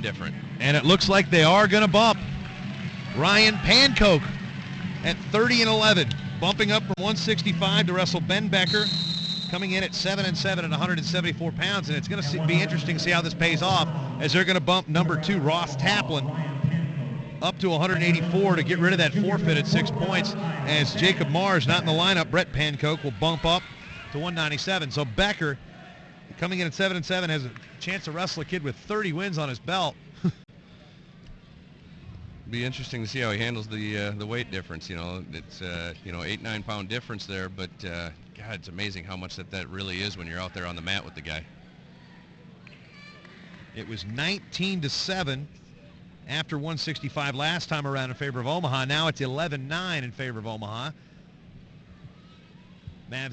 different. And it looks like they are going to bump. Ryan Pankoke at 30-11, bumping up from 165 to wrestle Ben Becker, coming in at 7-7 at 174 pounds. And it's going to be interesting to see how this pays off, as they're going to bump number 2, Ross Taplin, up to 184 to get rid of that forfeit at 6 points. As Jacob Mars not in the lineup, Brett Pankoke will bump up to 197. So Becker, coming in at 7-7, has a chance to wrestle a kid with 30 wins on his belt. Be interesting to see how he handles the weight difference. It's 8-9 pound difference there, but God, it's amazing how much that really is when you're out there on the mat with the guy. It was 19-7 after 165 last time around in favor of Omaha. Now it's 11-9 in favor of Omaha. The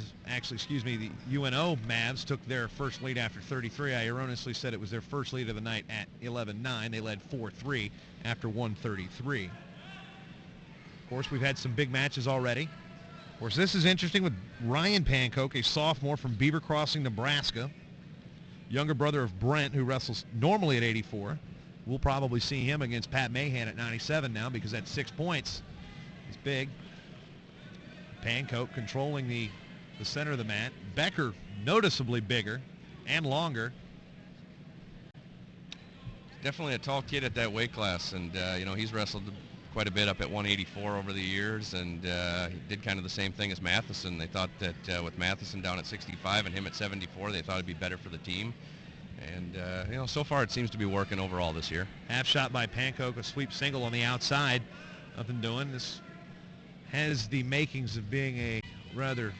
UNO Mavs took their first lead after 33. I erroneously said it was their first lead of the night at 11-9. They led 4-3 after 133. Of course, we've had some big matches already. Of course, this is interesting with Ryan Pankoke, a sophomore from Beaver Crossing, Nebraska. Younger brother of Brent, who wrestles normally at 84. We'll probably see him against Pat Mahan at 97 now, because that's 6 points. He's big. Pankoke controlling the center of the mat. Becker noticeably bigger and longer. Definitely a tall kid at that weight class, and he's wrestled quite a bit up at 184 over the years, and he did kind of the same thing as Matheson. They thought that with Matheson down at 65 and him at 74, they thought it'd be better for the team. And so far it seems to be working overall this year. Half shot by Pankoke, a sweep single on the outside. Nothing doing. This has the makings of being a rather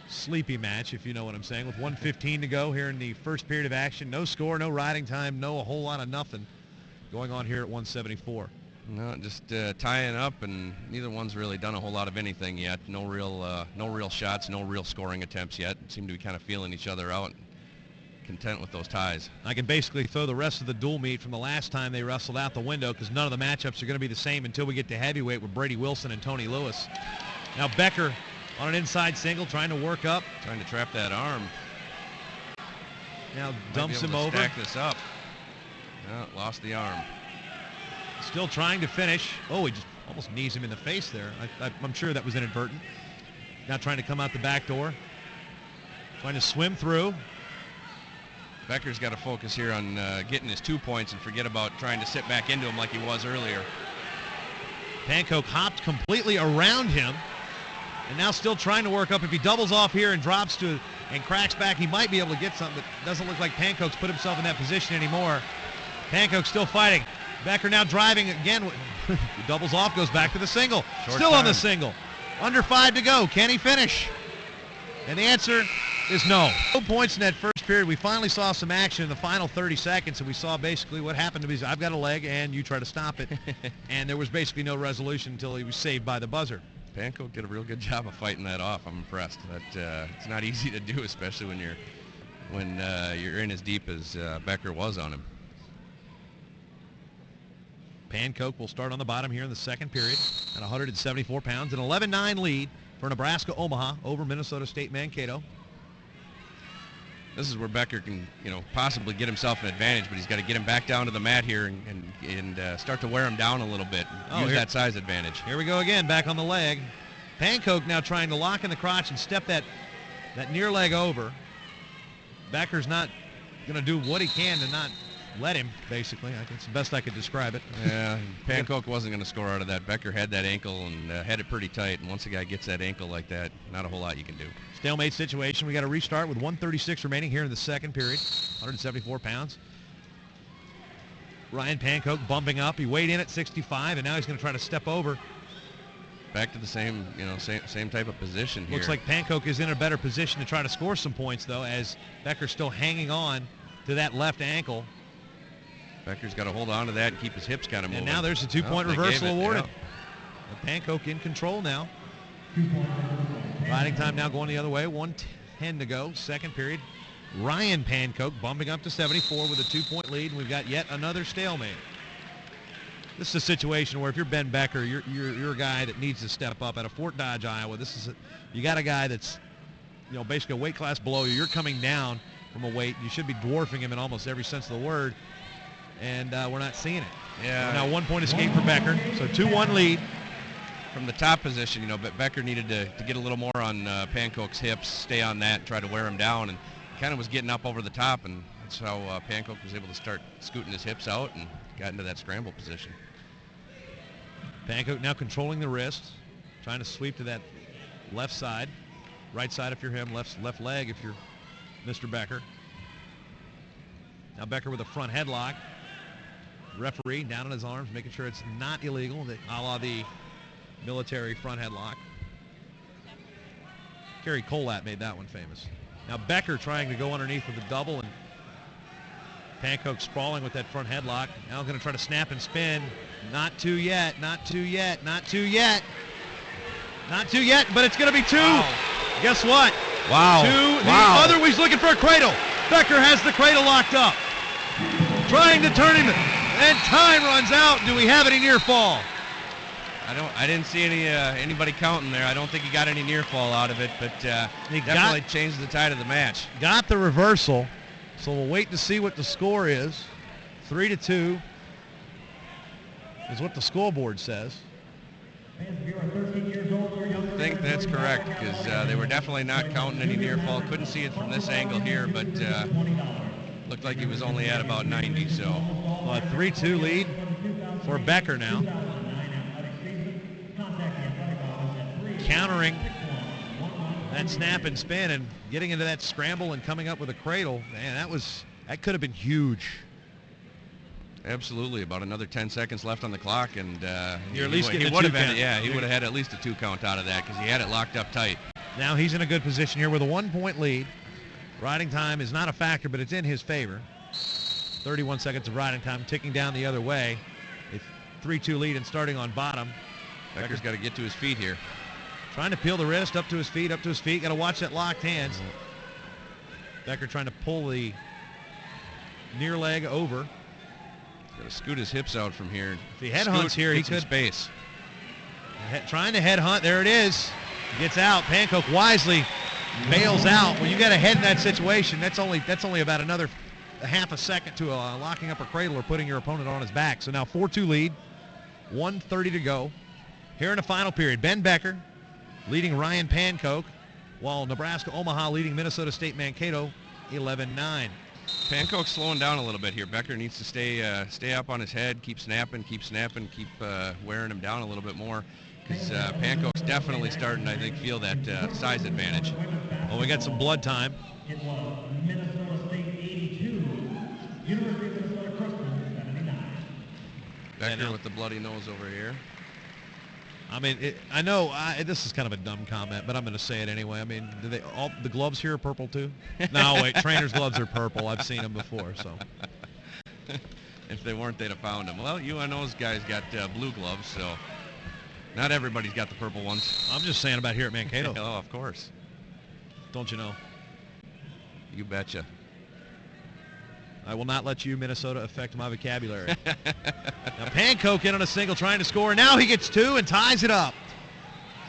sleepy match, if you know what I'm saying, with 1:15 to go here in the first period of action. No score, no riding time, no a whole lot of nothing going on here at 174. No, just tying up, and neither one's really done a whole lot of anything yet. No real shots, no real scoring attempts yet. Seem to be kind of feeling each other out. Content with those ties. I can basically throw the rest of the dual meet from the last time they wrestled out the window, because none of the matchups are going to be the same until we get to heavyweight with Brady Wilson and Tony Lewis. Now Becker on an inside single, trying to work up. Trying to trap that arm. Now dumps him over. Stack this up. No, lost the arm. Still trying to finish. Oh, he just almost knees him in the face there. I'm sure that was inadvertent. Now trying to come out the back door. Trying to swim through. Becker's got to focus here on getting his 2 points and forget about trying to sit back into him like he was earlier. Pankoke hopped completely around him, and now still trying to work up. If he doubles off here and drops and cracks back, he might be able to get something, but doesn't look like Pankoke's put himself in that position anymore. Pankoke still fighting. Becker now driving again. He doubles off, goes back to the single. Still on the single. Under 5 to go. Can he finish? And the answer is no. No points in that first period. We finally saw some action in the final 30 seconds, and we saw basically what happened to me. I've got a leg, and you try to stop it. And there was basically no resolution until he was saved by the buzzer. Pankoke did a real good job of fighting that off. I'm impressed. It's not easy to do, especially when you're in as deep as Becker was on him. Pankoke will start on the bottom here in the second period at 174 pounds. An 11-9 lead for Nebraska-Omaha over Minnesota State Mankato. This is where Becker can, possibly get himself an advantage, but he's got to get him back down to the mat here and start to wear him down a little bit. Use that size advantage. Here we go again, back on the leg. Pankoke now trying to lock in the crotch and step that near leg over. Becker's not going to do what he can to not let him, basically. I think it's the best I could describe it. Yeah, Pankoke wasn't going to score out of that. Becker had that ankle and had it pretty tight, and once a guy gets that ankle like that, not a whole lot you can do. Stalemate situation. We got to restart with 1:36 remaining here in the second period. 174 pounds. Ryan Pankoke bumping up. He weighed in at 65, and now he's going to try to step over. Back to the same type of position here. Looks like Pankoke is in a better position to try to score some points, though, as Becker's still hanging on to that left ankle. Becker's got to hold on to that and keep his hips kind of moving. And now there's a 2-point reversal awarded. Yeah. Pankoke in control now. Riding time now going the other way. 1:10 to go, second period. Ryan Pankoke bumping up to 74 with a 2-point lead, and we've got yet another stalemate. This is a situation where if you're Ben Becker, you're a guy that needs to step up. Out of Fort Dodge, Iowa, you got a guy that's basically a weight class below you. You're coming down from a weight. You should be dwarfing him in almost every sense of the word. and we're not seeing it. Yeah. Now 1 point escape for Becker, so 2-1 lead. From the top position, but Becker needed to get a little more on Pankoke's hips, stay on that, and try to wear him down, and kind of was getting up over the top, and that's how Pankoke was able to start scooting his hips out and got into that scramble position. Pankoke now controlling the wrist, trying to sweep to that left side, right side if you're him, left leg if you're Mr. Becker. Now Becker with a front headlock. Referee down on his arms, making sure it's not illegal, a la the military front headlock. Kerry Colat made that one famous. Now Becker trying to go underneath with the double, and Pankoke sprawling with that front headlock. Now going to try to snap and spin. Not two yet, not two yet, not two yet. Not two yet, but it's going to be two. Wow. Guess what? Wow. Two. Wow. The other, he's looking for a cradle. Becker has the cradle locked up. Trying to turn him, and time runs out. Do we have any near fall? I didn't see anybody counting there. I don't think he got any near fall out of it, but he definitely changed the tide of the match. Got the reversal, so we'll wait to see what the score is. 3-2 is what the scoreboard says. I think that's correct, because they were definitely not counting any near fall. Couldn't see it from this angle here, but looked like he was only at about 90. So a 3-2 lead for Becker now. Countering that snap and spin and getting into that scramble and coming up with a cradle. Man, that could have been huge. Absolutely, about another 10 seconds left on the clock, and you're at least getting he would have had at least a 2 count out of that, because he had it locked up tight. Now he's in a good position here with a 1 point lead. Riding time is not a factor, but it's in his favor. 31 seconds of riding time, ticking down the other way. A 3-2 lead and starting on bottom. Becker's got to get to his feet here. Trying to peel the wrist up to his feet, up to his feet. Got to watch that locked hands. Becker trying to pull the near leg over. Got to scoot his hips out from here. If he headhunts here, he could. Space. Trying to headhunt. There it is. Gets out. Pankoke wisely bails out. When you got a head in that situation, that's only about another half a second to locking up a cradle or putting your opponent on his back. So now 4-2 lead. 1:30 to go. Here in the final period, Ben Becker leading Ryan Pankoke, while Nebraska-Omaha leading Minnesota State Mankato 11-9. Pankoke's slowing down a little bit here. Becker needs to stay up on his head, keep snapping, keep wearing him down a little bit more, because Pankoke's definitely starting, I think, feel that size advantage. Well, we got some blood time. It was Minnesota State 82, University of Minnesota Crookston 79. Becker with the bloody nose over here. I mean, I know this is kind of a dumb comment, but I'm going to say it anyway. I mean, all the gloves here are purple too? No, wait, trainers' gloves are purple. I've seen them before, so. If they weren't, they'd have found them. Well, UNO's guys got blue gloves, so not everybody's got the purple ones. I'm just saying about here at Mankato. Oh, of course. Don't you know? You betcha. I will not let you, Minnesota, affect my vocabulary. Now Pankoke in on a single, trying to score. Now he gets two and ties it up.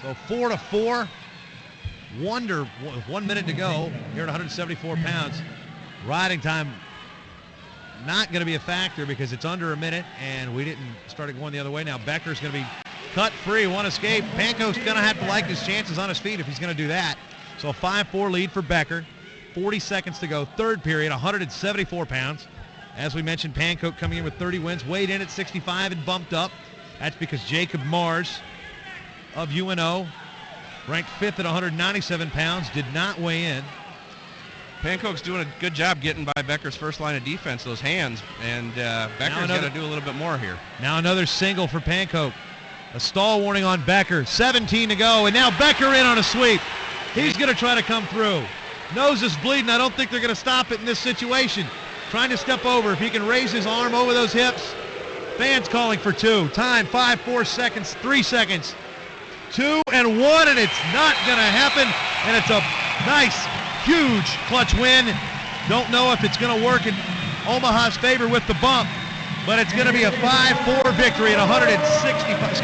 So 4-4. 1 minute to go here at 174 pounds. Riding time not going to be a factor because it's under a minute, and we didn't start it going the other way. Now Becker's going to be cut free, one escape. Pankoke's going to have to like his chances on his feet if he's going to do that. So a 5-4 lead for Becker. 40 seconds to go. Third period, 174 pounds. As we mentioned, Pankoke coming in with 30 wins, weighed in at 65 and bumped up. That's because Jacob Mars of UNO, ranked 5th at 197 pounds, did not weigh in. Pankoke's doing a good job getting by Becker's first line of defense, those hands, and Becker's got to do a little bit more here. Now another single for Pankoke. A stall warning on Becker. 17 to go, and now Becker in on a sweep. He's going to try to come through. Nose is bleeding. I don't think they're going to stop it in this situation. Trying to step over. If he can raise his arm over those hips. Fans calling for two. Time, 5, 4 seconds, 3 seconds. 2 and 1, and it's not going to happen. And it's a nice, huge clutch win. Don't know if it's going to work in Omaha's favor with the bump, but it's going to be a 5-4 victory at 174